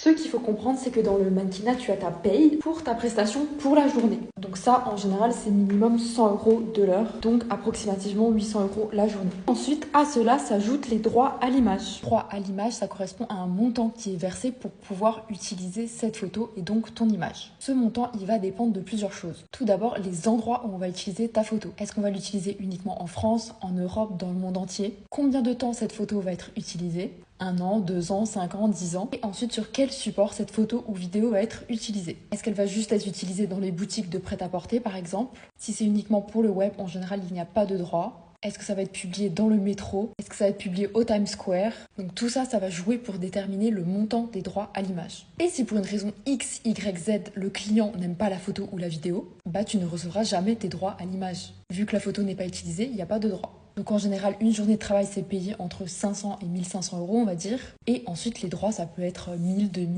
Ce qu'il faut comprendre, c'est que dans le mannequinat, tu as ta paye pour ta prestation pour la journée. Donc ça, en général, c'est minimum 100 € de l'heure, donc approximativement 800 € la journée. Ensuite, à cela s'ajoutent les droits à l'image. Droit à l'image, ça correspond à un montant qui est versé pour pouvoir utiliser cette photo et donc ton image. Ce montant, il va dépendre de plusieurs choses. Tout d'abord, les endroits où on va utiliser ta photo. Est-ce qu'on va l'utiliser uniquement en France, en Europe, dans le monde entier? Combien de temps cette photo va être utilisée? 1 an, 2 ans, 5 ans, 10 ans. Et ensuite, sur quel support cette photo ou vidéo va être utilisée. Est-ce qu'elle va juste être utilisée dans les boutiques de prêt-à-porter, par exemple? Si c'est uniquement pour le web, en général, il n'y a pas de droit. Est-ce que ça va être publié dans le métro? Est-ce que ça va être publié au Times Square? Donc tout ça, ça va jouer pour déterminer le montant des droits à l'image. Et si pour une raison X, Y, Z, le client n'aime pas la photo ou la vidéo, bah tu ne recevras jamais tes droits à l'image. Vu que la photo n'est pas utilisée, il n'y a pas de droit. Donc en général, une journée de travail, c'est payé entre 500 et 1500 €, on va dire. Et ensuite, les droits, ça peut être 1000, 2000.